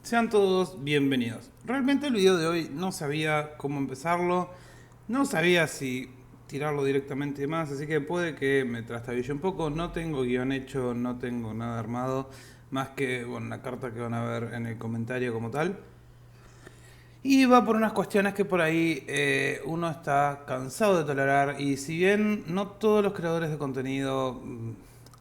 Sean todos bienvenidos. Realmente el video de hoy no sabía cómo empezarlo, no sabía si tirarlo directamente y más, así que puede que me trastabille un poco. No tengo guión hecho, no tengo nada armado, más que bueno, la carta que van a ver en el comentario como tal. Y va por unas cuestiones que por ahí uno está cansado de tolerar y si bien no todos los creadores de contenido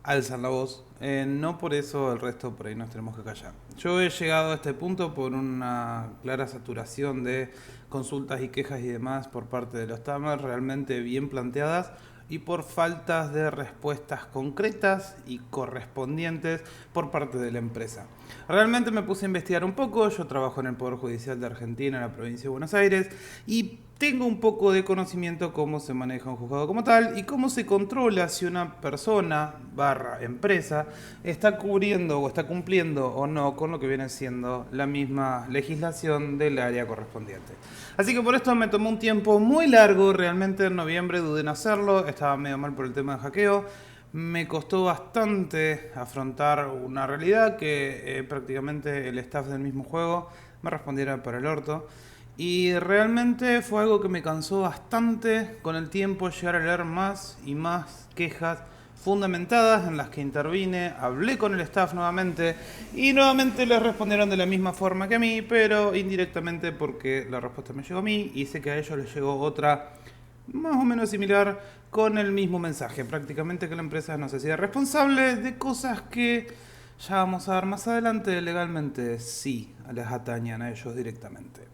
alzan la voz, no por eso el resto por ahí nos tenemos que callar. Yo he llegado a este punto por una clara saturación de consultas y quejas y demás por parte de los tamers realmente bien planteadas y por faltas de respuestas concretas y correspondientes por parte de la empresa. Realmente me puse a investigar un poco, yo trabajo en el Poder Judicial de Argentina, en la provincia de Buenos Aires, y tengo un poco de conocimiento cómo se maneja un juzgado como tal y cómo se controla si una persona barra empresa está cubriendo o está cumpliendo o no con lo que viene siendo la misma legislación del área correspondiente. Así que por esto me tomó un tiempo muy largo, realmente en noviembre dudé en hacerlo, estaba medio mal por el tema de hackeo. Me costó bastante afrontar una realidad que prácticamente el staff del mismo juego me respondiera para el orto. Y realmente fue algo que me cansó bastante con el tiempo llegar a leer más y más quejas fundamentadas en las que intervine, hablé con el staff nuevamente y nuevamente les respondieron de la misma forma que a mí, pero indirectamente porque la respuesta me llegó a mí y sé que a ellos les llegó otra más o menos similar con el mismo mensaje. Prácticamente que la empresa no se hacía responsable de cosas que ya vamos a ver más adelante legalmente sí les atañan a ellos directamente.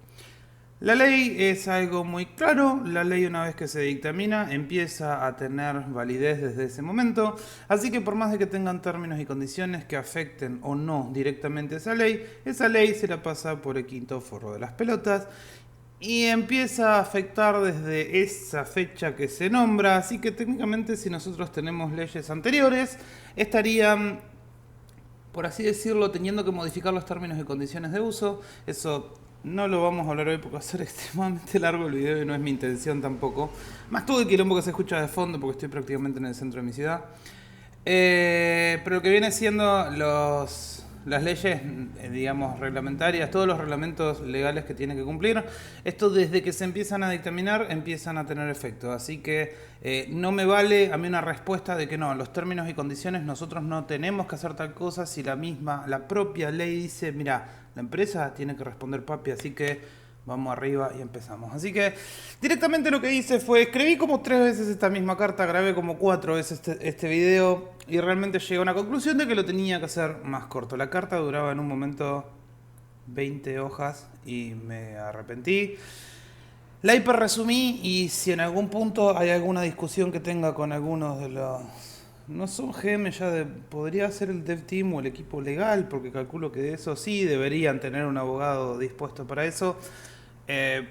La ley es algo muy claro, la ley una vez que se dictamina empieza a tener validez desde ese momento, así que por más de que tengan términos y condiciones que afecten o no directamente esa ley se la pasa por el quinto forro de las pelotas y empieza a afectar desde esa fecha que se nombra, así que técnicamente si nosotros tenemos leyes anteriores, estarían, por así decirlo, teniendo que modificar los términos y condiciones de uso. Eso no lo vamos a hablar hoy porque va a ser extremadamente largo el video y no es mi intención tampoco. Más todo el quilombo que se escucha de fondo porque estoy prácticamente en el centro de mi ciudad. Pero lo que viene siendo las leyes, digamos, reglamentarias, todos los reglamentos legales que tiene que cumplir, esto desde que se empiezan a dictaminar empiezan a tener efecto. Así que no me vale a mí una respuesta de que no, los términos y condiciones nosotros no tenemos que hacer tal cosa si la propia ley dice, mira, la empresa tiene que responder papi, así que vamos arriba y empezamos. Así que directamente lo que hice fue, escribí como 3 veces esta misma carta, grabé como 4 veces este video y realmente llegué a una conclusión de que lo tenía que hacer más corto. La carta duraba en un momento 20 hojas y me arrepentí. La hiper resumí y si en algún punto hay alguna discusión que tenga con algunos de los... No son GM ya de... Podría ser el dev team o el equipo legal, porque calculo que de eso sí deberían tener un abogado dispuesto para eso. Eh,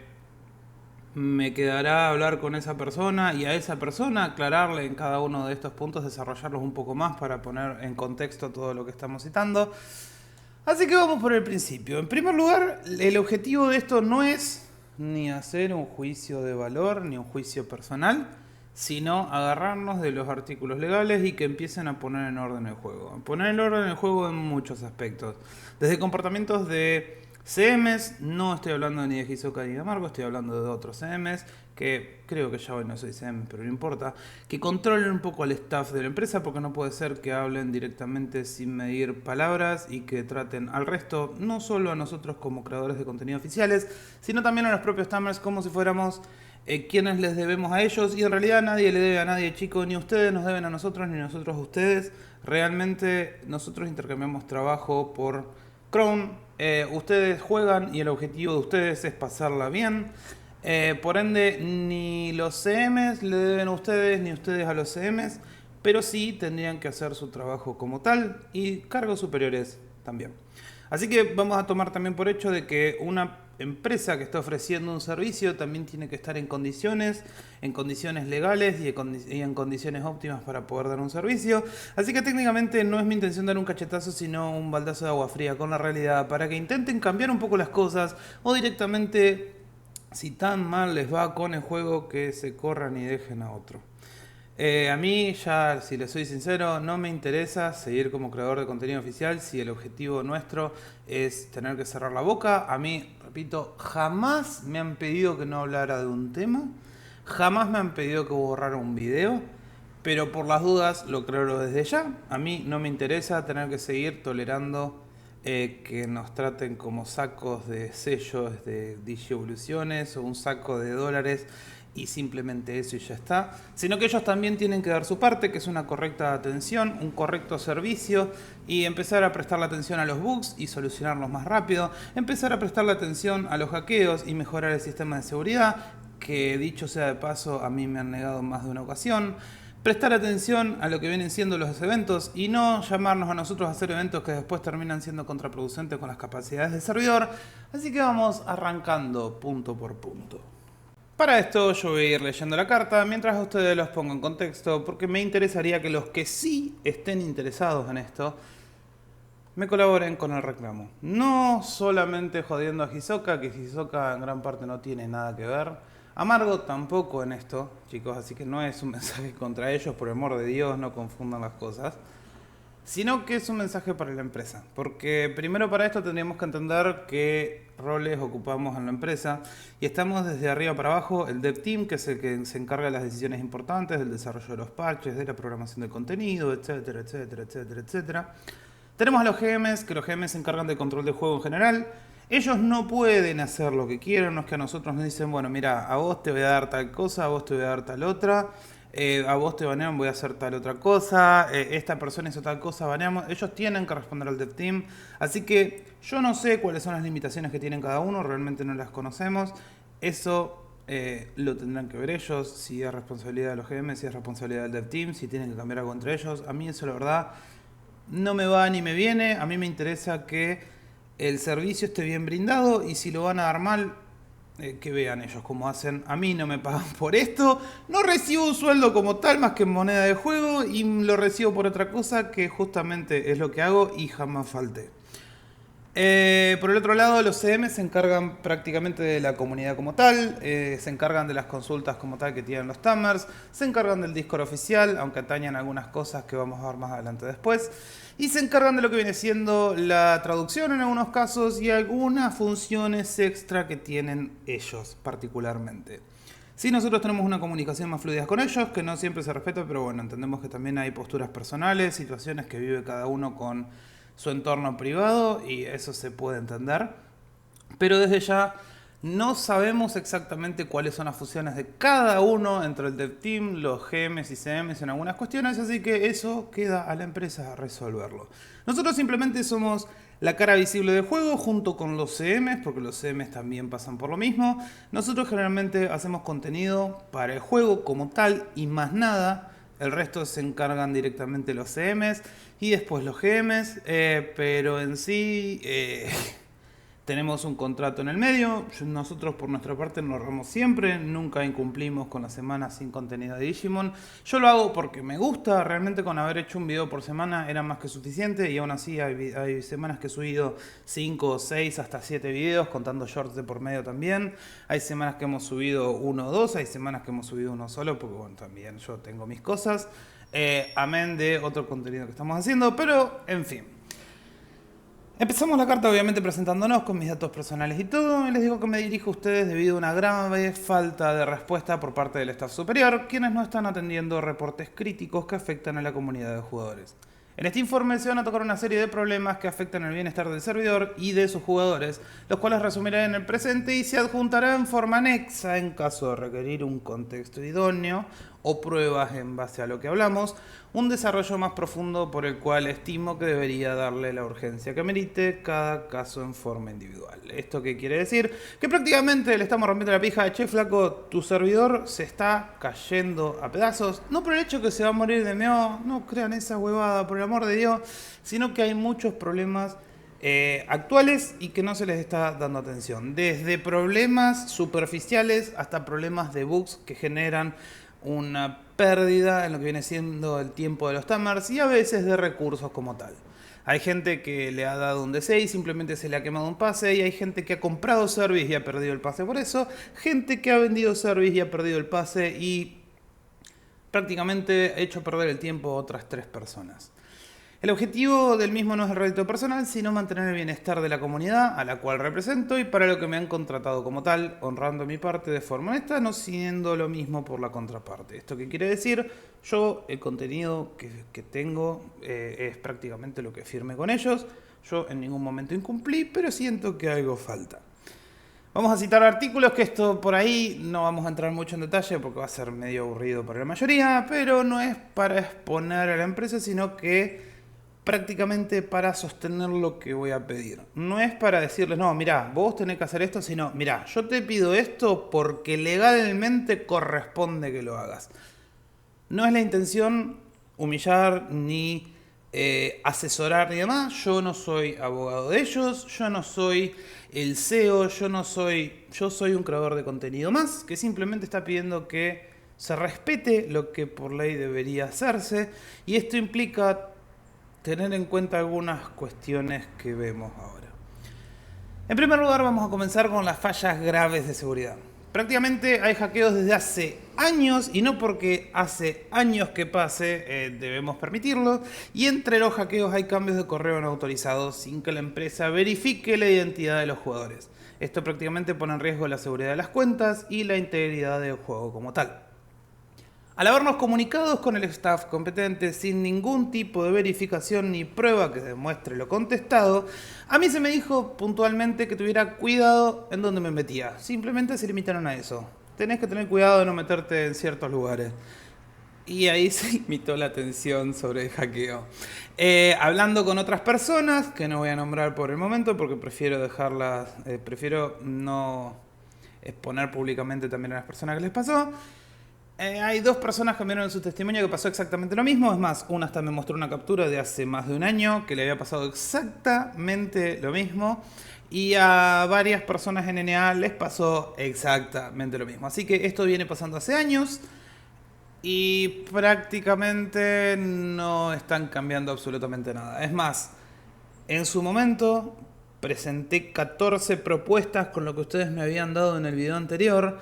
Me quedará hablar con esa persona y a esa persona aclararle en cada uno de estos puntos, desarrollarlos un poco más para poner en contexto todo lo que estamos citando. Así que vamos por el principio. En primer lugar, el objetivo de esto no es ni hacer un juicio de valor ni un juicio personal, sino agarrarnos de los artículos legales y que empiecen a poner en orden el juego. Poner en orden el juego en muchos aspectos. Desde comportamientos de CMs, no estoy hablando ni de Hisoka ni de Amargo, estoy hablando de otros CMs que creo que ya hoy no soy CM, pero no importa, que controlen un poco al staff de la empresa porque no puede ser que hablen directamente sin medir palabras y que traten al resto, no solo a nosotros como creadores de contenido oficiales, sino también a los propios tamers como si fuéramos quienes les debemos a ellos y en realidad nadie le debe a nadie, chicos, ni ustedes nos deben a nosotros ni nosotros a ustedes. Realmente nosotros intercambiamos trabajo por Crown, ustedes juegan y el objetivo de ustedes es pasarla bien. Por ende, ni los CMs le deben a ustedes ni ustedes a los CMs, pero sí tendrían que hacer su trabajo como tal y cargos superiores también. Así que vamos a tomar también por hecho de que una empresa que está ofreciendo un servicio también tiene que estar en condiciones legales y en condiciones óptimas para poder dar un servicio. Así que técnicamente no es mi intención dar un cachetazo, sino un baldazo de agua fría con la realidad para que intenten cambiar un poco las cosas o directamente, si tan mal les va con el juego, que se corran y dejen a otro. A mí ya, si le soy sincero, no me interesa seguir como creador de contenido oficial si el objetivo nuestro es tener que cerrar la boca. A mí, repito, jamás me han pedido que no hablara de un tema, jamás me han pedido que borrara un video, pero por las dudas lo creo desde ya. A mí no me interesa tener que seguir tolerando que nos traten como sacos de sellos de Digievoluciones o un saco de dólares y simplemente eso y ya está, sino que ellos también tienen que dar su parte, que es una correcta atención, un correcto servicio y empezar a prestarle atención a los bugs y solucionarlos más rápido, empezar a prestarle atención a los hackeos y mejorar el sistema de seguridad, que dicho sea de paso a mí me han negado en más de una ocasión. Prestar atención a lo que vienen siendo los eventos y no llamarnos a nosotros a hacer eventos que después terminan siendo contraproducentes con las capacidades del servidor. Así que vamos arrancando punto por punto. Para esto yo voy a ir leyendo la carta mientras a ustedes los pongo en contexto, porque me interesaría que los que sí estén interesados en esto me colaboren con el reclamo. No solamente jodiendo a Hisoka, que Hisoka en gran parte no tiene nada que ver. Amargo tampoco en esto, chicos, así que no es un mensaje contra ellos, por el amor de Dios, no confundan las cosas. Sino que es un mensaje para la empresa. Porque primero para esto tendríamos que entender qué roles ocupamos en la empresa. Y estamos desde arriba para abajo, el Dev Team, que es el que se encarga de las decisiones importantes, del desarrollo de los parches, de la programación del contenido, etcétera, etcétera, etcétera, etcétera. Tenemos a los GMs, que los GMs se encargan del control del juego en general. Ellos no pueden hacer lo que quieran, no es que a nosotros nos dicen, bueno, mira, a vos te voy a dar tal cosa, a vos te voy a dar tal otra, a vos te banean, voy a hacer tal otra cosa, esta persona hizo tal cosa, baneamos. Ellos tienen que responder al Dev Team, así que yo no sé cuáles son las limitaciones que tienen cada uno, realmente no las conocemos. Eso lo tendrán que ver ellos, si es responsabilidad de los GM, si es responsabilidad del Dev Team, si tienen que cambiar algo entre ellos. A mí eso la verdad no me va ni me viene, a mí me interesa que el servicio esté bien brindado y si lo van a dar mal, que vean ellos cómo hacen. A mí no me pagan por esto, no recibo un sueldo como tal más que en moneda de juego y lo recibo por otra cosa que justamente es lo que hago y jamás falté. Por el otro lado, los CM se encargan prácticamente de la comunidad como tal, se encargan de las consultas como tal que tienen los Tamers, se encargan del Discord oficial, aunque atañan algunas cosas que vamos a ver más adelante después, y se encargan de lo que viene siendo la traducción en algunos casos y algunas funciones extra que tienen ellos particularmente. Sí, nosotros tenemos una comunicación más fluida con ellos, que no siempre se respeta, pero bueno, entendemos que también hay posturas personales, situaciones que vive cada uno con su entorno privado y eso se puede entender. Pero desde ya no sabemos exactamente cuáles son las funciones de cada uno entre el Dev Team, los GMs y CMs en algunas cuestiones, así que eso queda a la empresa resolverlo. Nosotros simplemente somos la cara visible del juego junto con los CMs, porque los CMs también pasan por lo mismo. Nosotros generalmente hacemos contenido para el juego como tal y más nada. El resto se encargan directamente los CMs y después los GMs, pero en sí tenemos un contrato en el medio. Nosotros por nuestra parte nos ahorramos siempre, nunca incumplimos con las semanas sin contenido de Digimon. Yo lo hago porque me gusta, realmente con haber hecho un video por semana era más que suficiente y aún así hay semanas que he subido 5, 6, hasta 7 videos, contando shorts de por medio también. Hay semanas que hemos subido 1 o 2, hay semanas que hemos subido uno solo, porque bueno, también yo tengo mis cosas, amén de otro contenido que estamos haciendo, pero en fin. Empezamos la carta obviamente presentándonos con mis datos personales y todo, y les digo que me dirijo a ustedes debido a una grave falta de respuesta por parte del staff superior, quienes no están atendiendo reportes críticos que afectan a la comunidad de jugadores. En este informe se van a tocar una serie de problemas que afectan el bienestar del servidor y de sus jugadores, los cuales resumiré en el presente y se adjuntará en forma anexa en caso de requerir un contexto idóneo o pruebas en base a lo que hablamos, un desarrollo más profundo por el cual estimo que debería darle la urgencia que merite cada caso en forma individual. ¿Esto qué quiere decir? Que prácticamente le estamos rompiendo la pija de che flaco, tu servidor se está cayendo a pedazos, no por el hecho que se va a morir de meo, no crean esa huevada por el amor de Dios, sino que hay muchos problemas actuales y que no se les está dando atención, desde problemas superficiales hasta problemas de bugs que generan una pérdida en lo que viene siendo el tiempo de los Tamers y a veces de recursos como tal. Hay gente que le ha dado un D6 y simplemente se le ha quemado un pase, y hay gente que ha comprado service y ha perdido el pase por eso, gente que ha vendido service y ha perdido el pase, y prácticamente he hecho perder el tiempo a otras 3 personas. El objetivo del mismo no es el rédito personal, sino mantener el bienestar de la comunidad a la cual represento y para lo que me han contratado como tal, honrando mi parte de forma honesta, no siendo lo mismo por la contraparte. ¿Esto qué quiere decir? Yo, el contenido que tengo es prácticamente lo que firmé con ellos. Yo en ningún momento incumplí, pero siento que algo falta. Vamos a citar artículos, que esto por ahí no vamos a entrar mucho en detalle porque va a ser medio aburrido para la mayoría, pero no es para exponer a la empresa, sino que prácticamente para sostener lo que voy a pedir. No es para decirles, no, mirá, vos tenés que hacer esto, sino, mirá, yo te pido esto porque legalmente corresponde que lo hagas. No es la intención humillar ni asesorar ni demás. Yo no soy abogado de ellos, yo no soy el CEO, yo soy un creador de contenido más que simplemente está pidiendo que se respete lo que por ley debería hacerse, y esto implica tener en cuenta algunas cuestiones que vemos ahora. En primer lugar, vamos a comenzar con las fallas graves de seguridad. Prácticamente hay hackeos desde hace años, y no porque hace años que pase debemos permitirlo, y entre los hackeos hay cambios de correo no autorizados sin que la empresa verifique la identidad de los jugadores. Esto prácticamente pone en riesgo la seguridad de las cuentas y la integridad del juego como tal. Al habernos comunicado con el staff competente sin ningún tipo de verificación ni prueba que demuestre lo contestado, a mí se me dijo puntualmente que tuviera cuidado en donde me metía. Simplemente se limitaron a eso. Tenés que tener cuidado de no meterte en ciertos lugares. Y ahí se limitó la atención sobre el hackeo. Hablando con otras personas, que no voy a nombrar por el momento porque prefiero no exponer públicamente también a las personas que les pasó. Hay 2 personas que me dieron en su testimonio que pasó exactamente lo mismo. Es más, una hasta me mostró una captura de hace más de un año que le había pasado exactamente lo mismo. Y a varias personas en NA les pasó exactamente lo mismo. Así que esto viene pasando hace años y prácticamente no están cambiando absolutamente nada. Es más, en su momento presenté 14 propuestas con lo que ustedes me habían dado en el video anterior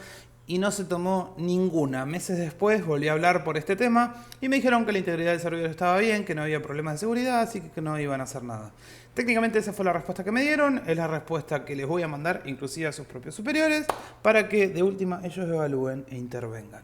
y no se tomó ninguna. Meses después volví a hablar por este tema y me dijeron que la integridad del servidor estaba bien, que no había problemas de seguridad, así que no iban a hacer nada. Técnicamente esa fue la respuesta que me dieron, es la respuesta que les voy a mandar inclusive a sus propios superiores para que de última ellos evalúen e intervengan.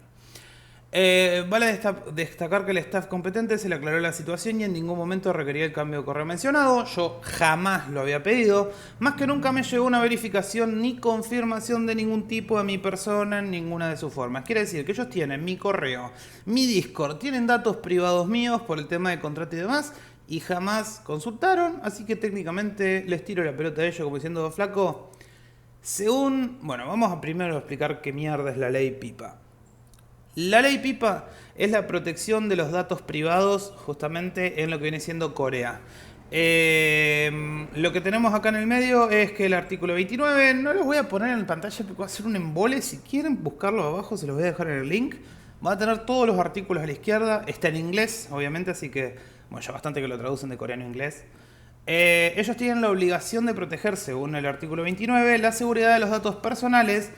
Vale destacar que el staff competente se le aclaró la situación y en ningún momento requería el cambio de correo mencionado. Yo jamás lo había pedido. Más que nunca me llegó una verificación ni confirmación de ningún tipo de mi persona en ninguna de sus formas. Quiere decir que ellos tienen mi correo, mi Discord, tienen datos privados míos por el tema de contrato y demás, y jamás consultaron. Así que técnicamente les tiro la pelota a ellos como diciendo, flaco, bueno, vamos a primero explicar qué mierda es la ley PIPA. La ley PIPA es la protección de los datos privados justamente en lo que viene siendo Corea. Lo que tenemos acá en el medio es que el artículo 29, no los voy a poner en pantalla porque va a ser un embole. Si quieren buscarlo abajo se los voy a dejar en el link. Va a tener todos los artículos a la izquierda. Está en inglés, obviamente, así que bueno, ya bastante que lo traducen de coreano a inglés. Ellos tienen la obligación de proteger, según el artículo 29, la seguridad de los datos personales,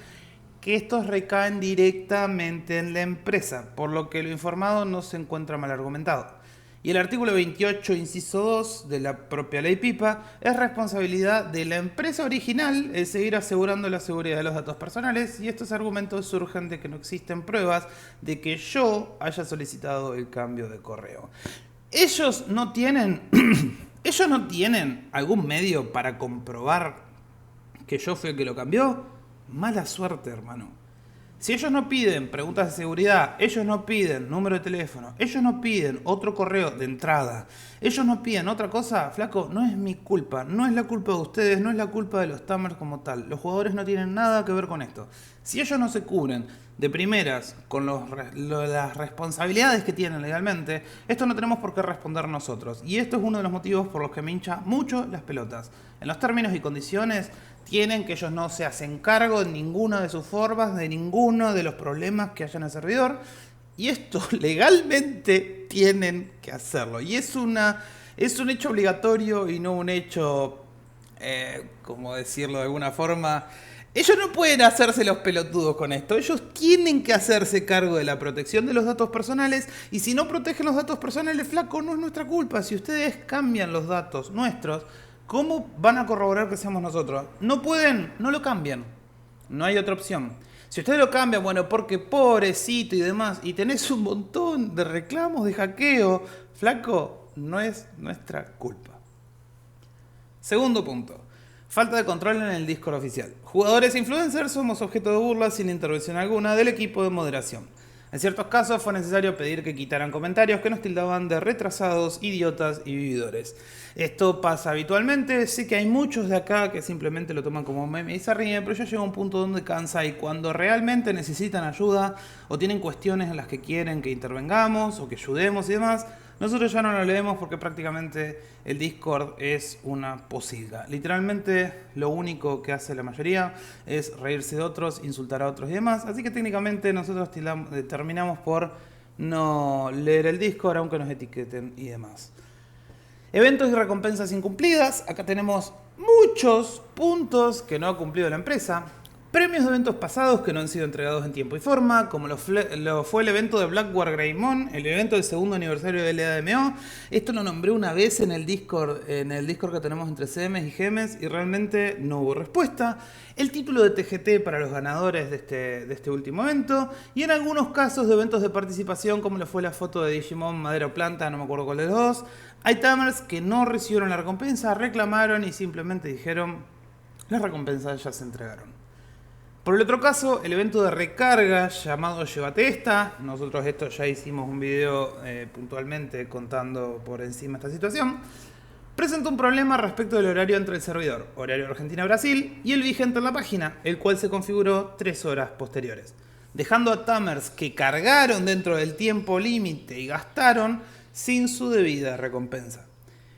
que estos recaen directamente en la empresa, por lo que lo informado no se encuentra mal argumentado. Y el artículo 28, inciso 2 de la propia ley PIPA es responsabilidad de la empresa original el seguir asegurando la seguridad de los datos personales, y estos argumentos surgen de que no existen pruebas de que yo haya solicitado el cambio de correo. Ellos no tienen algún medio para comprobar que yo fui el que lo cambió. Mala suerte, hermano. Si ellos no piden preguntas de seguridad, ellos no piden número de teléfono, ellos no piden otro correo de entrada, ellos no piden otra cosa, flaco, no es mi culpa, no es la culpa de ustedes, no es la culpa de los tamers como tal. Los jugadores no tienen nada que ver con esto. Si ellos no se cubren de primeras con las responsabilidades que tienen legalmente, esto no tenemos por qué responder nosotros. Y esto es uno de los motivos por los que me hincha mucho las pelotas. En los términos y condiciones tienen que ellos no se hacen cargo de ninguna de sus formas, de ninguno de los problemas que haya en el servidor. Y esto legalmente tienen que hacerlo. Y es un hecho obligatorio y no un hecho, como decirlo de alguna forma, Ellos no pueden hacerse los pelotudos con esto. Ellos tienen que hacerse cargo de la protección de los datos personales. Y si no protegen los datos personales, flaco, no es nuestra culpa. Si ustedes cambian los datos nuestros, ¿cómo van a corroborar que seamos nosotros? No pueden, no lo cambian. No hay otra opción. Si ustedes lo cambian, bueno, porque pobrecito y demás, y tenés un montón de reclamos de hackeo, flaco, no es nuestra culpa. Segundo punto. Falta de control en el Discord oficial. Jugadores e influencers somos objeto de burla sin intervención alguna del equipo de moderación. En ciertos casos fue necesario pedir que quitaran comentarios que nos tildaban de retrasados, idiotas y vividores. Esto pasa habitualmente, sé que hay muchos de acá que simplemente lo toman como meme y se ríen, pero ya llega un punto donde cansa y cuando realmente necesitan ayuda o tienen cuestiones en las que quieren que intervengamos o que ayudemos y demás, nosotros ya no lo leemos porque prácticamente el Discord es una posilga. Literalmente lo único que hace la mayoría es reírse de otros, insultar a otros y demás. Así que técnicamente nosotros terminamos por no leer el Discord aunque nos etiqueten y demás. Eventos y recompensas incumplidas. Acá tenemos muchos puntos que no ha cumplido la empresa. Premios de eventos pasados que no han sido entregados en tiempo y forma, como lo fue el evento de Blackwar Greymon, el evento del segundo aniversario del EADMO. Esto lo nombré una vez en el Discord que tenemos entre CMs y GMs y realmente no hubo respuesta. El título de TGT para los ganadores de este último evento y en algunos casos de eventos de participación como lo fue la foto de Digimon Madera o Planta, no me acuerdo cuál de los dos. Hay tamers que no recibieron la recompensa, reclamaron y simplemente dijeron las recompensas ya se entregaron. Por el otro caso, el evento de recarga llamado Llévate Esta, nosotros esto ya hicimos un video puntualmente contando por encima esta situación, presentó un problema respecto del horario entre el servidor, horario Argentina-Brasil, y el vigente en la página, el cual se configuró 3 horas posteriores, dejando a tamers que cargaron dentro del tiempo límite y gastaron sin su debida recompensa.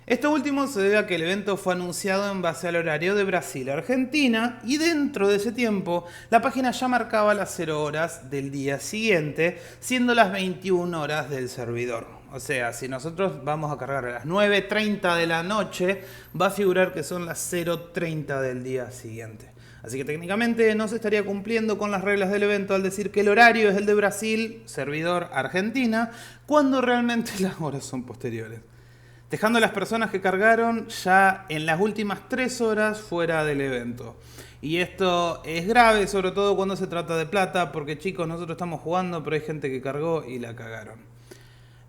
Esto último se debe a que el evento fue anunciado en base al horario de Brasil a Argentina y dentro de ese tiempo la página ya marcaba las 0 horas del día siguiente, siendo las 21 horas del servidor. O sea, si nosotros vamos a cargar a las 9:30 de la noche, va a figurar que son las 0:30 del día siguiente. Así que técnicamente no se estaría cumpliendo con las reglas del evento al decir que el horario es el de Brasil, servidor Argentina, cuando realmente las horas son posteriores, dejando a las personas que cargaron ya en las últimas 3 horas fuera del evento. Y esto es grave, sobre todo cuando se trata de plata, porque chicos, nosotros estamos jugando, pero hay gente que cargó y la cagaron.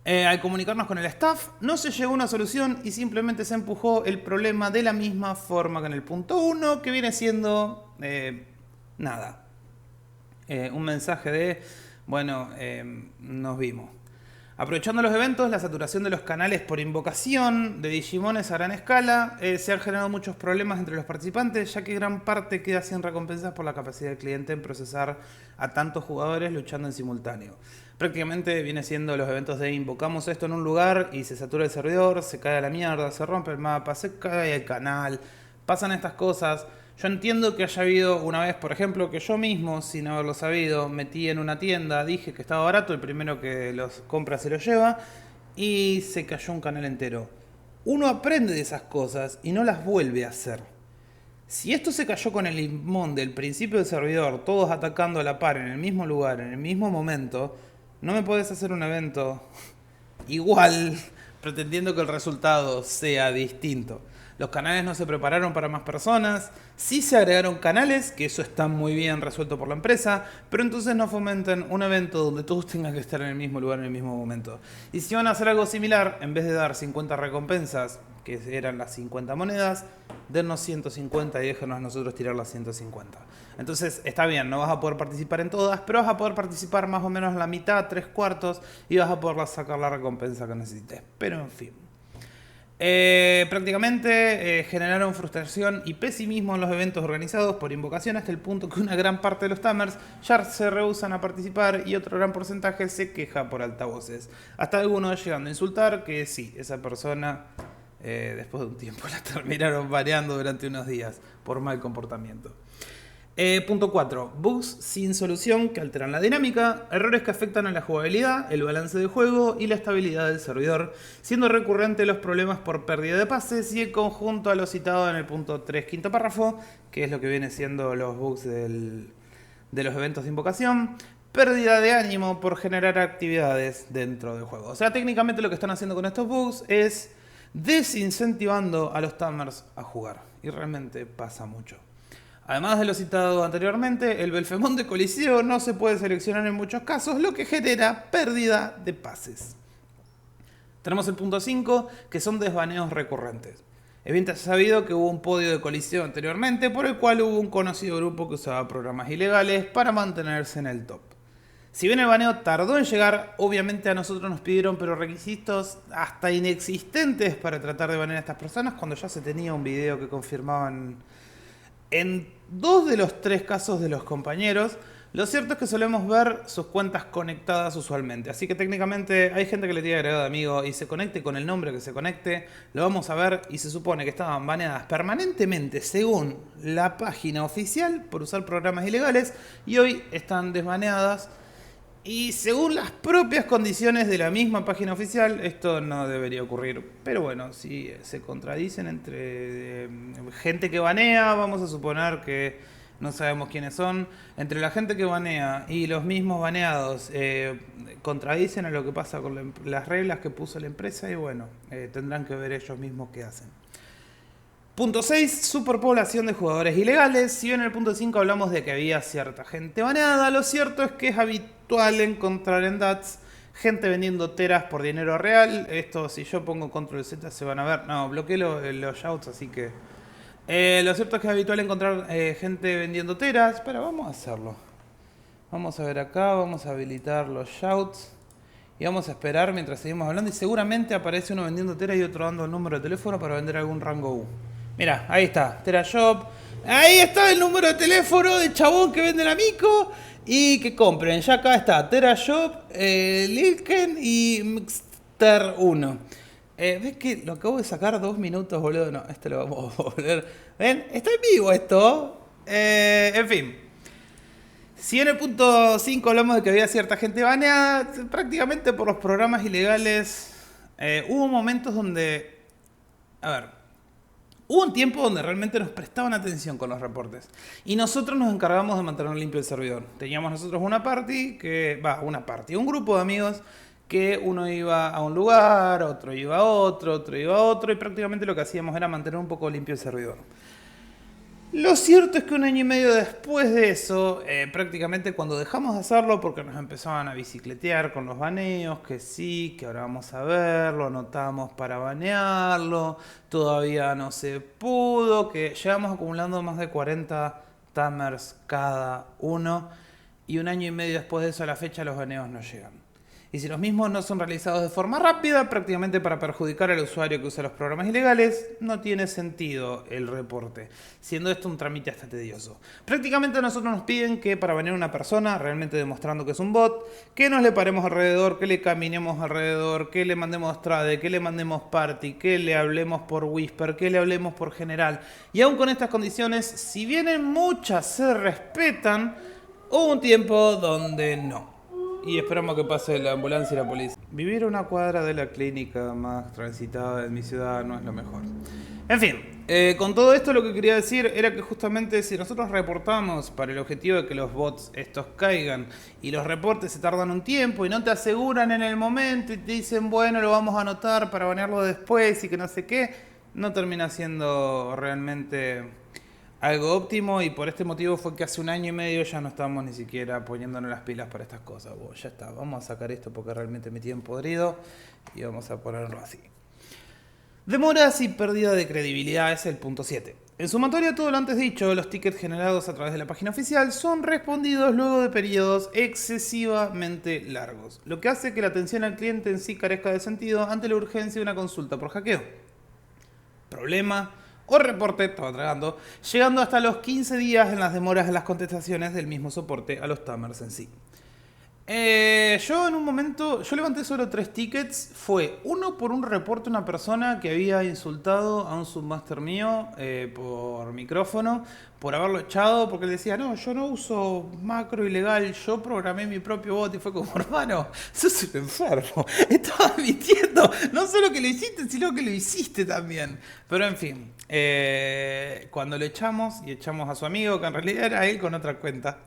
Al comunicarnos con el staff, no se llegó a una solución y simplemente se empujó el problema de la misma forma que en el punto 1, que viene siendo nada. Un mensaje de, bueno, nos vimos. Aprovechando los eventos, la saturación de los canales por invocación de Digimones a gran escala, se han generado muchos problemas entre los participantes, ya que gran parte queda sin recompensas por la capacidad del cliente en procesar a tantos jugadores luchando en simultáneo. Prácticamente viene siendo los eventos de invocamos esto en un lugar y se satura el servidor, se cae a la mierda, se rompe el mapa, se cae el canal, pasan estas cosas. Yo entiendo que haya habido una vez, por ejemplo, que yo mismo, sin haberlo sabido, metí en una tienda, dije que estaba barato, el primero que los compra se lo lleva, y se cayó un canal entero. Uno aprende de esas cosas y no las vuelve a hacer. Si esto se cayó con el limón del principio del servidor, todos atacando a la par en el mismo lugar, en el mismo momento, no me podés hacer un evento igual, pretendiendo que el resultado sea distinto. Los canales no se prepararon para más personas, sí se agregaron canales, que eso está muy bien resuelto por la empresa, pero entonces no fomenten un evento donde todos tengan que estar en el mismo lugar en el mismo momento. Y si van a hacer algo similar, en vez de dar 50 recompensas, que eran las 50 monedas, dennos 150 y déjenos a nosotros tirar las 150. Entonces está bien, no vas a poder participar en todas, pero vas a poder participar más o menos la mitad, 3/4, y vas a poder sacar la recompensa que necesites. Pero en fin. Prácticamente generaron frustración y pesimismo en los eventos organizados por invocación hasta el punto que una gran parte de los tamers ya se rehusan a participar y otro gran porcentaje se queja por altavoces. Hasta algunos llegando a insultar que sí, esa persona después de un tiempo la terminaron baneando durante unos días por mal comportamiento. Punto 4. Bugs sin solución que alteran la dinámica, errores que afectan a la jugabilidad, el balance de juego y la estabilidad del servidor, siendo recurrentes los problemas por pérdida de pases y en conjunto a lo citado en el punto 3, quinto párrafo, que es lo que viene siendo los bugs de los eventos de invocación, pérdida de ánimo por generar actividades dentro del juego. O sea, técnicamente lo que están haciendo con estos bugs es desincentivando a los tamers a jugar, y realmente pasa mucho. Además de lo citado anteriormente, el Belfemón de Coliseo no se puede seleccionar en muchos casos, lo que genera pérdida de pases. Tenemos el punto 5, que son desbaneos recurrentes. Es bien sabido que hubo un podio de Coliseo anteriormente, por el cual hubo un conocido grupo que usaba programas ilegales para mantenerse en el top. Si bien el baneo tardó en llegar, obviamente a nosotros nos pidieron pero requisitos hasta inexistentes para tratar de banear a estas personas, cuando ya se tenía un video que confirmaban en 2 de los 3 casos de los compañeros. Lo cierto es que solemos ver sus cuentas conectadas usualmente, así que técnicamente hay gente que le tiene agregado de amigo y se conecte con el nombre que se conecte, lo vamos a ver, y se supone que estaban baneadas permanentemente según la página oficial por usar programas ilegales, y hoy están desbaneadas. Y según las propias condiciones de la misma página oficial, esto no debería ocurrir. Pero bueno, si se contradicen entre gente que banea, vamos a suponer que no sabemos quiénes son. Entre la gente que banea y los mismos baneados contradicen a lo que pasa con las reglas que puso la empresa, y bueno, tendrán que ver ellos mismos qué hacen. Punto 6, superpoblación de jugadores ilegales. Si bien en el punto 5 hablamos de que había cierta gente baneada, lo cierto es que es habitual encontrar en DATS gente vendiendo teras por dinero real. Esto, si yo pongo control Z, se van a ver. No, bloqueé los shouts, así que... lo cierto es que es habitual encontrar gente vendiendo teras, pero vamos a hacerlo. Vamos a ver acá, vamos a habilitar los shouts y vamos a esperar mientras seguimos hablando, y seguramente aparece uno vendiendo teras y otro dando el número de teléfono para vender algún rango U. Mira, ahí está, TeraShop. Ahí está el número de teléfono del chabón que vende el amico y que compren. Ya acá está, TeraShop, Lilken y Mixter 1. ¿Ves que lo acabo de sacar 2 minutos, boludo? No, este lo vamos a volver. ¿Ven? Está en vivo esto. En fin. Si en el punto 5 hablamos de que había cierta gente baneada, prácticamente por los programas ilegales, hubo momentos donde... A ver... Hubo un tiempo donde realmente nos prestaban atención con los reportes. Y nosotros nos encargamos de mantener limpio el servidor. Teníamos nosotros una party, un grupo de amigos que uno iba a un lugar, otro iba a otro, otro iba a otro, y prácticamente lo que hacíamos era mantener un poco limpio el servidor. Lo cierto es que 1 año y medio después de eso, prácticamente cuando dejamos de hacerlo, porque nos empezaban a bicicletear con los baneos, que sí, que ahora vamos a verlo, anotamos para banearlo, todavía no se pudo, que llevamos acumulando más de 40 tamers cada uno, y 1 año y medio después de eso a la fecha los baneos no llegan. Y si los mismos no son realizados de forma rápida, prácticamente para perjudicar al usuario que usa los programas ilegales, no tiene sentido el reporte, siendo esto un trámite hasta tedioso. Prácticamente a nosotros nos piden que para banear a una persona, realmente demostrando que es un bot, que nos le paremos alrededor, que le caminemos alrededor, que le mandemos trade, que le mandemos party, que le hablemos por whisper, que le hablemos por general. Y aún con estas condiciones, si bien en muchas se respetan, hubo un tiempo donde no. Y esperamos que pase la ambulancia y la policía. Vivir a una cuadra de la clínica más transitada de mi ciudad no es lo mejor. En fin, con todo esto lo que quería decir era que justamente si nosotros reportamos para el objetivo de que los bots estos caigan, y los reportes se tardan un tiempo y no te aseguran en el momento y te dicen, bueno, lo vamos a anotar para banearlo después y que no sé qué, no termina siendo realmente algo óptimo, y por este motivo fue que hace 1 año y medio ya no estamos ni siquiera poniéndonos las pilas para estas cosas. Ya está, vamos a sacar esto porque realmente me tienen podrido y vamos a ponerlo así. Demoras y pérdida de credibilidad es el punto 7. En sumatoria a todo lo antes dicho, los tickets generados a través de la página oficial son respondidos luego de periodos excesivamente largos, lo que hace que la atención al cliente en sí carezca de sentido ante la urgencia de una consulta por hackeo. Problema o reporte, estaba tragando, llegando hasta los 15 días en las demoras de las contestaciones del mismo soporte a los tamers en sí. Yo en un momento, yo levanté solo 3 tickets. Fue uno por un reporte de una persona que había insultado a un submaster mío por micrófono, por haberlo echado, porque él decía, no, yo no uso macro ilegal, yo programé mi propio bot. Y fue como, hermano, sos un enfermo. Estaba mintiendo, no solo que lo hiciste, sino que lo hiciste también. Pero en fin, cuando lo echamos y echamos a su amigo, que en realidad era él con otra cuenta.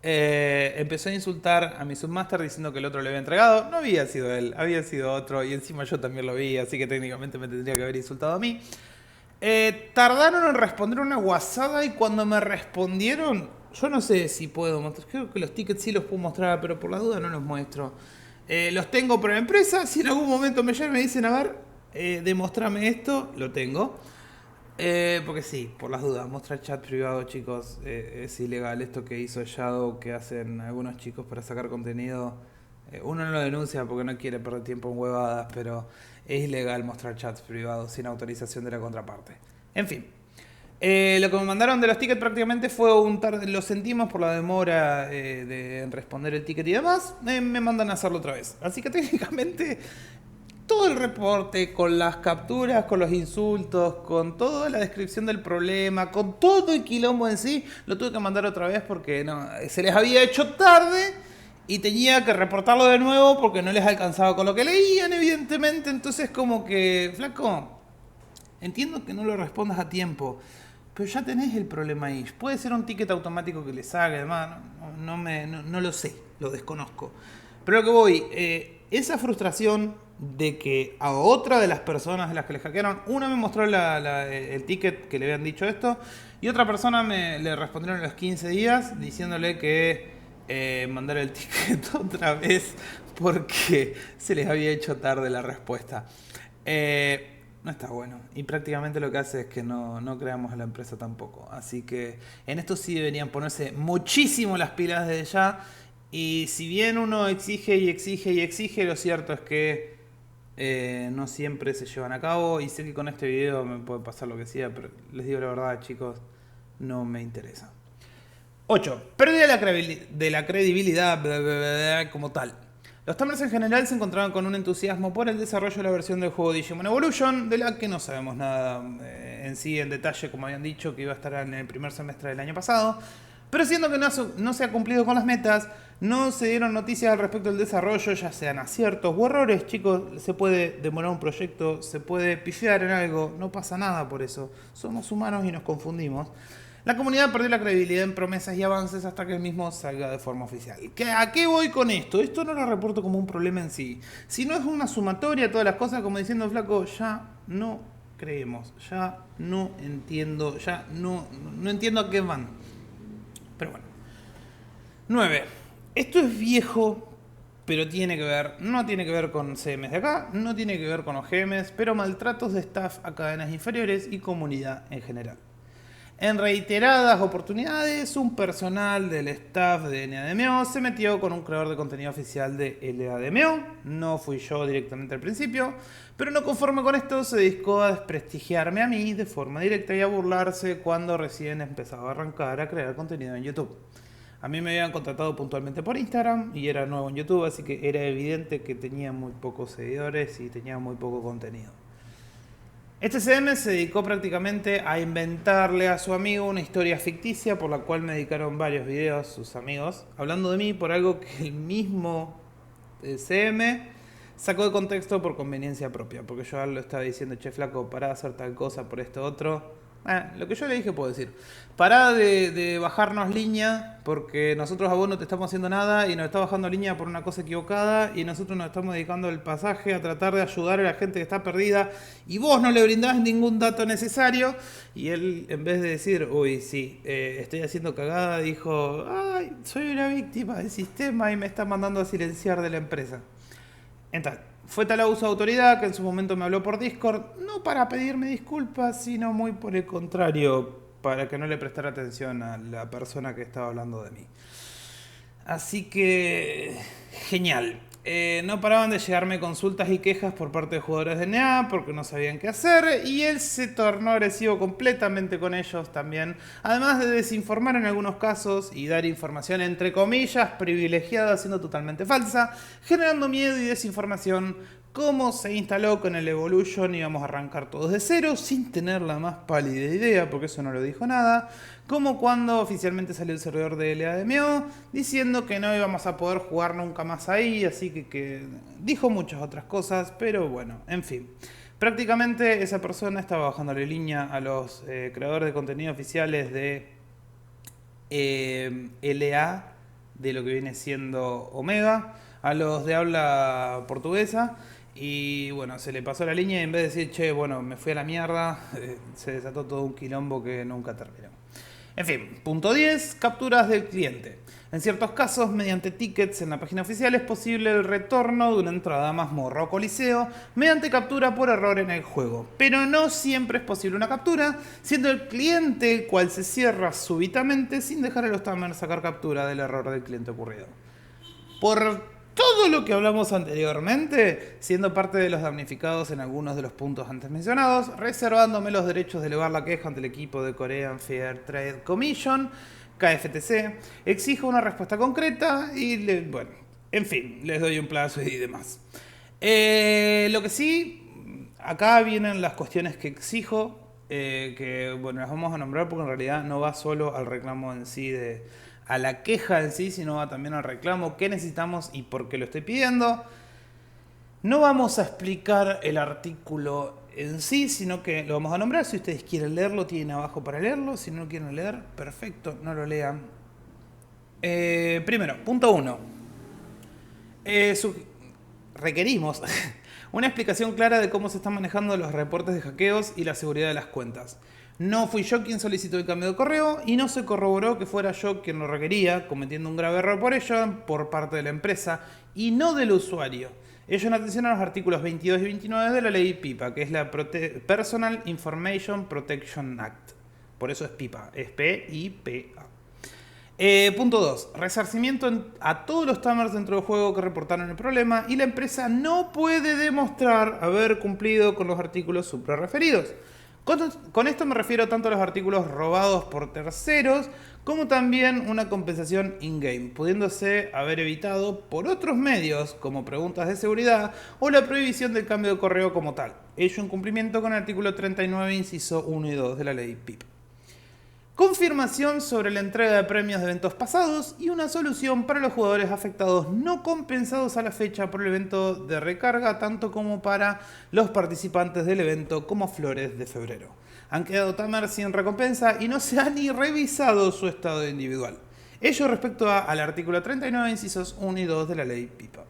Empezó a insultar a mi submaster diciendo que el otro le había entregado. No había sido él, había sido otro. Y encima yo también lo vi, así que técnicamente me tendría que haber insultado a mí. Tardaron en responder una guasada y cuando me respondieron, yo no sé si puedo mostrar. Creo que los tickets sí los puedo mostrar, pero por la duda no los muestro. Los tengo para la empresa. Si en algún momento me llaman y me dicen, a ver, demostrame esto, lo tengo. Porque sí, por las dudas, mostrar chat privado, chicos, es ilegal. Esto que hizo Shadow, que hacen algunos chicos para sacar contenido, uno no lo denuncia porque no quiere perder tiempo en huevadas, pero es ilegal mostrar chats privados sin autorización de la contraparte. En fin, lo que me mandaron de los tickets prácticamente fue lo sentimos por la demora en responder el ticket y demás, me mandan a hacerlo otra vez. Así que técnicamente todo el reporte, con las capturas, con los insultos, con toda la descripción del problema, con todo el quilombo en sí, lo tuve que mandar otra vez porque no, se les había hecho tarde y tenía que reportarlo de nuevo porque no les alcanzaba con lo que leían, evidentemente. Entonces como que, flaco, entiendo que no lo respondas a tiempo, pero ya tenés el problema ahí. Puede ser un ticket automático que les haga, además, no lo sé, lo desconozco. Pero lo que voy, esa frustración de que a otra de las personas de las que le hackearon, una me mostró el ticket que le habían dicho esto, y otra persona le respondieron a los 15 días diciéndole que mandara el ticket otra vez porque se les había hecho tarde la respuesta. No está bueno. Y prácticamente lo que hace es que no creamos a la empresa tampoco. Así que en esto sí deberían ponerse muchísimo las pilas desde ya. Y si bien uno exige y exige y exige, lo cierto es que no siempre se llevan a cabo. Y sé que con este video me puede pasar lo que sea, pero les digo la verdad, chicos, no me interesa. 8. Pérdida de la credibilidad bla, bla, bla, como tal. Los tamers en general se encontraban con un entusiasmo por el desarrollo de la versión del juego Digimon Evolution, de la que no sabemos nada en sí, en detalle, como habían dicho, que iba a estar en el primer semestre del año pasado. Pero siendo que no se ha cumplido con las metas, no se dieron noticias al respecto del desarrollo, ya sean aciertos o errores. Chicos, se puede demorar un proyecto, se puede pifiar en algo, no pasa nada por eso. Somos humanos y nos confundimos. La comunidad perdió la credibilidad en promesas y avances hasta que el mismo salga de forma oficial. ¿A qué voy con esto? Esto no lo reporto como un problema en sí. Si no es una sumatoria de todas las cosas, como diciendo flaco, ya no creemos, ya no entiendo, ya no entiendo a qué van. Pero bueno. 9. Esto es viejo, pero tiene que ver, no tiene que ver con CMs de acá, no tiene que ver con OGMs, pero maltratos de staff a cadenas inferiores y comunidad en general. En reiteradas oportunidades, un personal del staff de NADMO se metió con un creador de contenido oficial de LADMO. No fui yo directamente al principio, pero no conforme con esto se dedicó a desprestigiarme a mí de forma directa y a burlarse cuando recién empezaba a arrancar a crear contenido en YouTube. A mí me habían contratado puntualmente por Instagram y era nuevo en YouTube, así que era evidente que tenía muy pocos seguidores y tenía muy poco contenido. Este CM se dedicó prácticamente a inventarle a su amigo una historia ficticia por la cual me dedicaron varios videos sus amigos, hablando de mí por algo que el mismo CM sacó de contexto por conveniencia propia, porque yo lo estaba diciendo, che flaco, pará de hacer tal cosa por esto otro. Lo que yo le dije puedo decir. Pará de bajarnos línea porque nosotros a vos no te estamos haciendo nada y nos está bajando línea por una cosa equivocada y nosotros nos estamos dedicando el pasaje a tratar de ayudar a la gente que está perdida y vos no le brindás ningún dato necesario. Y él, en vez de decir, uy, sí, estoy haciendo cagada, dijo, ay, soy una víctima del sistema y me está mandando a silenciar de la empresa. Entonces, fue tal abuso de autoridad que en su momento me habló por Discord, no para pedirme disculpas, sino muy por el contrario, para que no le prestara atención a la persona que estaba hablando de mí. Así que, genial. No paraban de llegarme consultas y quejas por parte de jugadores de NA porque no sabían qué hacer y él se tornó agresivo completamente con ellos también, además de desinformar en algunos casos y dar información entre comillas privilegiada siendo totalmente falsa, generando miedo y desinformación. Cómo se instaló con el Evolution, íbamos a arrancar todos de cero sin tener la más pálida idea, porque eso no lo dijo nada. Como cuando oficialmente salió el servidor de LADMO diciendo que no íbamos a poder jugar nunca más ahí, así que dijo muchas otras cosas, pero bueno, en fin. Prácticamente esa persona estaba bajándole línea a los creadores de contenido oficiales de LA, de lo que viene siendo Omega, a los de habla portuguesa. Y bueno, se le pasó la línea y en vez de decir, che, bueno, me fui a la mierda, se desató todo un quilombo que nunca terminó. En fin, punto 10, capturas del cliente. En ciertos casos, mediante tickets en la página oficial es posible el retorno de una entrada a mazmorra o coliseo mediante captura por error en el juego. Pero no siempre es posible una captura, siendo el cliente el cual se cierra súbitamente sin dejar a los tamers sacar captura del error del cliente ocurrido. Por todo lo que hablamos anteriormente, siendo parte de los damnificados en algunos de los puntos antes mencionados, reservándome los derechos de elevar la queja ante el equipo de Korean Fair Trade Commission, KFTC, exijo una respuesta concreta y, bueno, en fin, les doy un plazo y demás. Lo que sí, acá vienen las cuestiones que exijo, que, bueno, las vamos a nombrar porque en realidad no va solo al reclamo en sí a la queja en sí, sino va también al reclamo, qué necesitamos y por qué lo estoy pidiendo. No vamos a explicar el artículo en sí, sino que lo vamos a nombrar. Si ustedes quieren leerlo, tienen abajo para leerlo. Si no lo quieren leer, perfecto, no lo lean. Primero, punto 1. Requerimos una explicación clara de cómo se están manejando los reportes de hackeos y la seguridad de las cuentas. No fui yo quien solicitó el cambio de correo y no se corroboró que fuera yo quien lo requería, cometiendo un grave error por ello por parte de la empresa y no del usuario. Ello en atención a los artículos 22 y 29 de la ley PIPA, que es la Personal Information Protection Act. Por eso es PIPA, es P-I-P-A. Punto 2. Resarcimiento a todos los tamers dentro del juego que reportaron el problema y la empresa no puede demostrar haber cumplido con los artículos suprarreferidos. Con esto me refiero tanto a los artículos robados por terceros como también una compensación in-game, pudiéndose haber evitado por otros medios como preguntas de seguridad o la prohibición del cambio de correo como tal. Ello en cumplimiento con el artículo 39, inciso 1 y 2 de la ley PIP. Confirmación sobre la entrega de premios de eventos pasados y una solución para los jugadores afectados no compensados a la fecha por el evento de recarga, tanto como para los participantes del evento como Flores de febrero. Han quedado tamers sin recompensa y no se ha ni revisado su estado individual. Ello respecto al artículo 39, incisos 1 y 2 de la ley PIPA.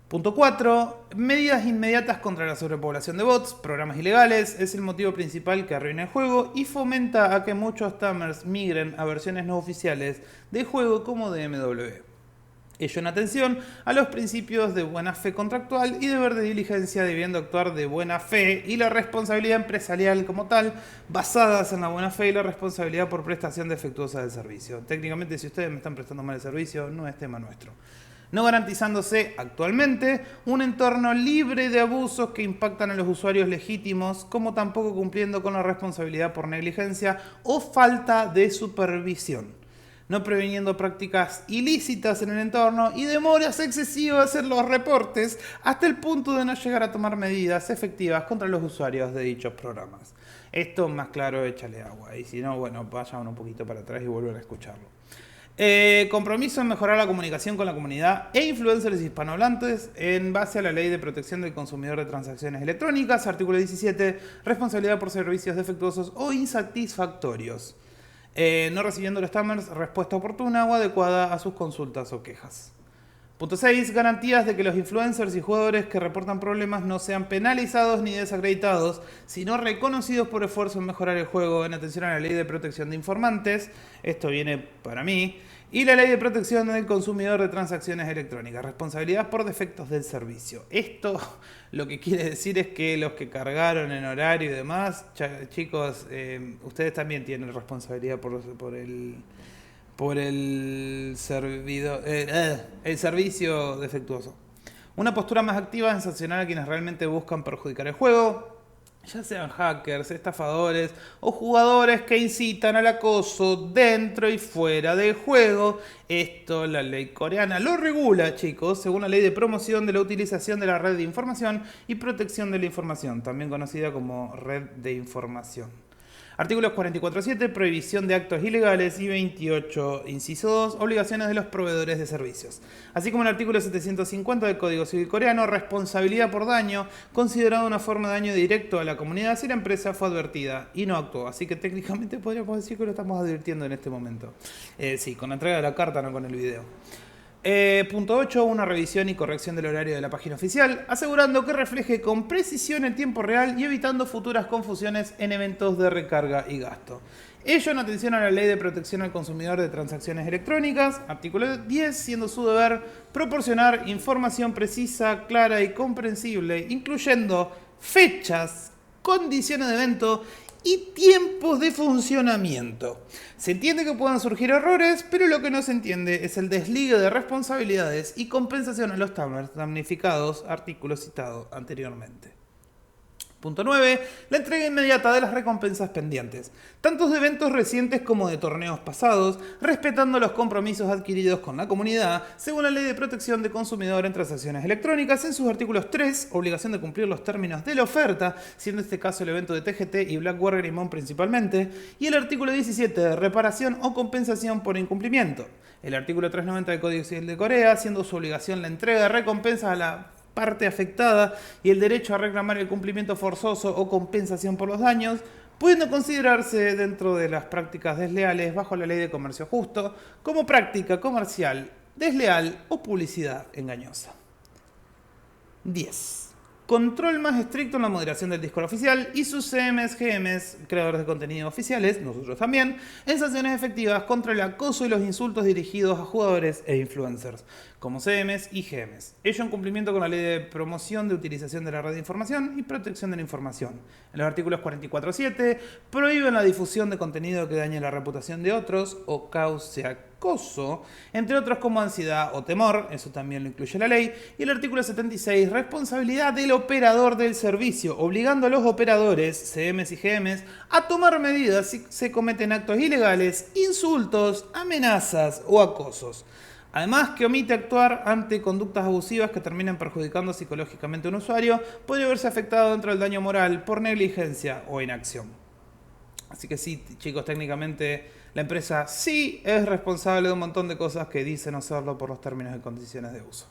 Punto 4. Medidas inmediatas contra la sobrepoblación de bots, programas ilegales, es el motivo principal que arruina el juego y fomenta a que muchos tamers migren a versiones no oficiales de juego como DMW. Ello en atención a los principios de buena fe contractual y deber de diligencia debiendo actuar de buena fe y la responsabilidad empresarial como tal, basadas en la buena fe y la responsabilidad por prestación defectuosa del servicio. Técnicamente, si ustedes me están prestando mal el servicio, no es tema nuestro. No garantizándose actualmente un entorno libre de abusos que impactan a los usuarios legítimos, como tampoco cumpliendo con la responsabilidad por negligencia o falta de supervisión, no previniendo prácticas ilícitas en el entorno y demoras excesivas en los reportes hasta el punto de no llegar a tomar medidas efectivas contra los usuarios de dichos programas. Esto más claro, échale agua, y si no, bueno, vayan un poquito para atrás y vuelvan a escucharlo. Compromiso en mejorar la comunicación con la comunidad e influencers hispanohablantes en base a la Ley de Protección del Consumidor de Transacciones Electrónicas, artículo 17, responsabilidad por servicios defectuosos o insatisfactorios, no recibiendo los tamers respuesta oportuna o adecuada a sus consultas o quejas. Punto 6. Garantías de que los influencers y jugadores que reportan problemas no sean penalizados ni desacreditados, sino reconocidos por esfuerzo en mejorar el juego en atención a la Ley de Protección de Informantes, esto viene para mí, y la Ley de Protección del Consumidor de Transacciones Electrónicas, responsabilidad por defectos del servicio. Esto lo que quiere decir es que los que cargaron en horario y demás, chicos, ustedes también tienen responsabilidad por el servicio defectuoso. Una postura más activa en sancionar a quienes realmente buscan perjudicar el juego, ya sean hackers, estafadores o jugadores que incitan al acoso dentro y fuera del juego. Esto la ley coreana lo regula, chicos, según la ley de promoción de la utilización de la red de información y protección de la información, también conocida como red de información. Artículos 44.7, prohibición de actos ilegales, y 28, inciso 2, obligaciones de los proveedores de servicios. Así como el artículo 750 del Código Civil coreano, responsabilidad por daño, considerado una forma de daño directo a la comunidad si la empresa fue advertida y no actuó. Así que técnicamente podríamos decir que lo estamos advirtiendo en este momento. Sí, con la entrega de la carta, no con el video. Punto 8. Una revisión y corrección del horario de la página oficial, asegurando que refleje con precisión el tiempo real y evitando futuras confusiones en eventos de recarga y gasto. Ello en atención a la Ley de Protección al Consumidor de Transacciones Electrónicas, artículo 10, siendo su deber proporcionar información precisa, clara y comprensible, incluyendo fechas, condiciones de evento y tiempos de funcionamiento. Se entiende que puedan surgir errores, pero lo que no se entiende es el desligue de responsabilidades y compensación a los damnificados, artículo citado anteriormente. Punto 9. La entrega inmediata de las recompensas pendientes, tanto de eventos recientes como de torneos pasados, respetando los compromisos adquiridos con la comunidad, según la Ley de Protección de Consumidor en Transacciones Electrónicas, en sus artículos 3, obligación de cumplir los términos de la oferta, siendo este caso el evento de TGT y Black Wargaming principalmente, y el artículo 17, reparación o compensación por incumplimiento. El artículo 390 del Código Civil de Corea, siendo su obligación la entrega de recompensas a la parte afectada y el derecho a reclamar el cumplimiento forzoso o compensación por los daños, pudiendo considerarse dentro de las prácticas desleales bajo la Ley de Comercio Justo como práctica comercial desleal o publicidad engañosa. 10. Control más estricto en la moderación del Discord oficial y sus CMs, GMs, creadores de contenido oficiales, nosotros también, en sanciones efectivas contra el acoso y los insultos dirigidos a jugadores e influencers, como CMs y GMs. Ello en cumplimiento con la Ley de Promoción de Utilización de la Red de Información y Protección de la Información. En los artículos 44.7 prohíben la difusión de contenido que dañe la reputación de otros o cause acoso, entre otros como ansiedad o temor, eso también lo incluye la ley, y el artículo 76, responsabilidad del operador del servicio, obligando a los operadores, CMs y GMs, a tomar medidas si se cometen actos ilegales, insultos, amenazas o acosos. Además, que omite actuar ante conductas abusivas que terminen perjudicando psicológicamente a un usuario, podría verse afectado dentro del daño moral por negligencia o inacción. Así que sí, chicos, técnicamente la empresa sí es responsable de un montón de cosas que dice no serlo por los términos y condiciones de uso.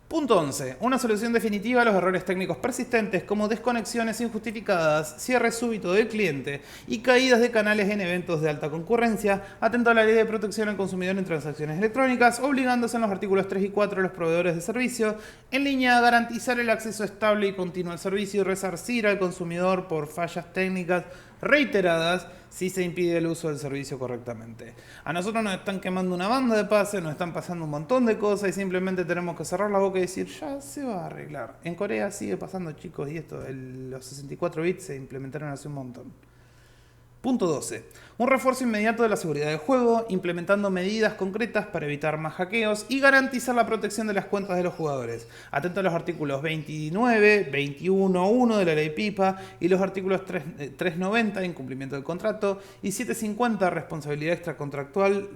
Punto 11. Una solución definitiva a los errores técnicos persistentes como desconexiones injustificadas, cierre súbito del cliente y caídas de canales en eventos de alta concurrencia, atento a la Ley de Protección al Consumidor en Transacciones Electrónicas, obligándose en los artículos 3 y 4 a los proveedores de servicio en línea a garantizar el acceso estable y continuo al servicio y resarcir al consumidor por fallas técnicas reiteradas si se impide el uso del servicio correctamente. A nosotros nos están quemando una banda de pases, nos están pasando un montón de cosas y simplemente tenemos que cerrar la boca y decir, ya se va a arreglar. En Corea sigue pasando, chicos, y esto, los 64 bits se implementaron hace un montón. Punto 12. Un refuerzo inmediato de la seguridad del juego, implementando medidas concretas para evitar más hackeos y garantizar la protección de las cuentas de los jugadores. Atento a los artículos 29, 21.1 de la ley PIPA y los artículos 390, incumplimiento del contrato, y 750, responsabilidad extracontractual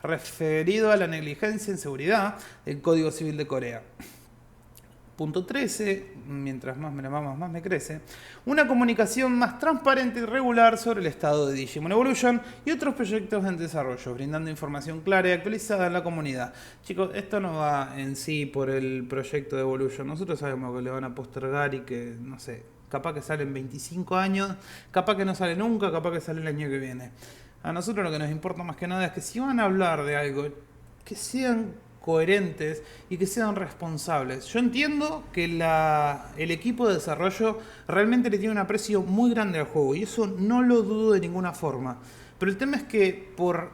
referido a la negligencia en seguridad del Código Civil de Corea. Punto 13, mientras más me la mamas, más me crece. Una comunicación más transparente y regular sobre el estado de Digimon Evolution y otros proyectos en desarrollo, brindando información clara y actualizada en la comunidad. Chicos, esto no va en sí por el proyecto de Evolution. Nosotros sabemos que le van a postergar y que, no sé, capaz que sale en 25 años, capaz que no sale nunca, capaz que sale el año que viene. A nosotros lo que nos importa más que nada es que si van a hablar de algo, que sean coherentes y que sean responsables. Yo entiendo que el equipo de desarrollo realmente le tiene un aprecio muy grande al juego y eso no lo dudo de ninguna forma. Pero el tema es que por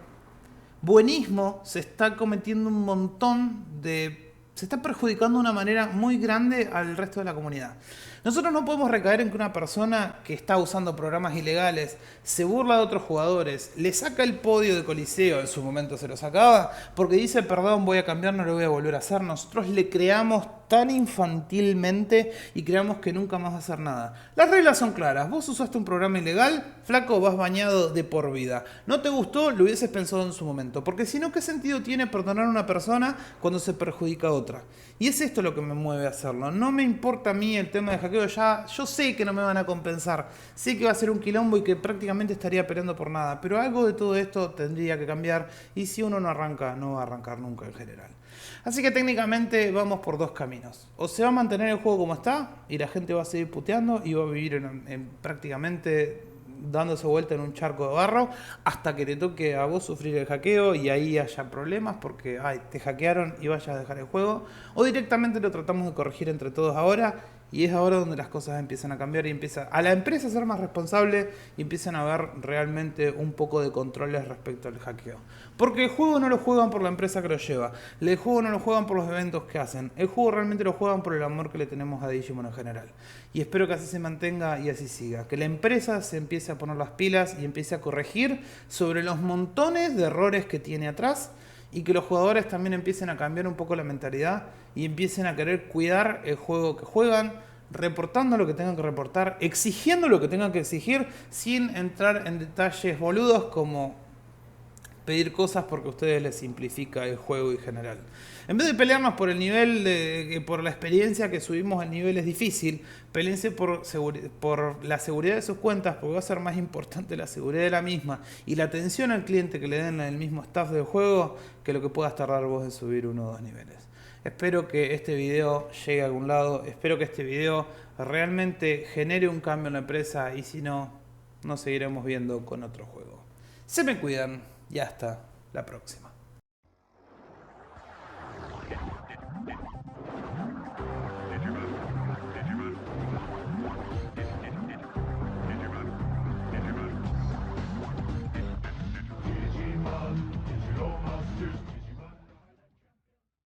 buenismo se está cometiendo un montón de... se está perjudicando de una manera muy grande al resto de la comunidad. Nosotros no podemos recaer en que una persona que está usando programas ilegales se burla de otros jugadores, le saca el podio de Coliseo, en su momento se lo sacaba, porque dice, perdón, voy a cambiar, no lo voy a volver a hacer. Nosotros le creamos tan infantilmente y creamos que nunca más va a hacer nada. Las reglas son claras. Vos usaste un programa ilegal, flaco, vas bañado de por vida. No te gustó, lo hubieses pensado en su momento. Porque si no, ¿qué sentido tiene perdonar a una persona cuando se perjudica a otra? Y es esto lo que me mueve a hacerlo. No me importa a mí el tema de hackeo. Ya, yo sé que no me van a compensar. Sé que va a ser un quilombo y que prácticamente estaría peleando por nada. Pero algo de todo esto tendría que cambiar. Y si uno no arranca, no va a arrancar nunca en general. Así que técnicamente vamos por dos caminos. O se va a mantener el juego como está y la gente va a seguir puteando y va a vivir en prácticamente dándose vuelta en un charco de barro hasta que te toque a vos sufrir el hackeo y ahí haya problemas porque te hackearon y vayas a dejar el juego. O directamente lo tratamos de corregir entre todos ahora y es ahora donde las cosas empiezan a cambiar y empieza a la empresa a ser más responsable y empiezan a haber realmente un poco de controles respecto al hackeo. Porque el juego no lo juegan por la empresa que lo lleva, el juego no lo juegan por los eventos que hacen, el juego realmente lo juegan por el amor que le tenemos a Digimon en general. Y espero que así se mantenga y así siga. Que la empresa se empiece a poner las pilas y empiece a corregir sobre los montones de errores que tiene atrás y que los jugadores también empiecen a cambiar un poco la mentalidad y empiecen a querer cuidar el juego que juegan, reportando lo que tengan que reportar, exigiendo lo que tengan que exigir, sin entrar en detalles boludos como pedir cosas porque a ustedes les simplifica el juego en general. En vez de pelearnos por el nivel, por la experiencia que subimos, el nivel es difícil, peleense por la seguridad de sus cuentas, porque va a ser más importante la seguridad de la misma y la atención al cliente que le den el mismo staff del juego que lo que puedas tardar vos en subir 1 o 2 niveles. Espero que este video llegue a algún lado, espero que este video realmente genere un cambio en la empresa y si no, nos seguiremos viendo con otro juego. Se me cuidan y hasta la próxima.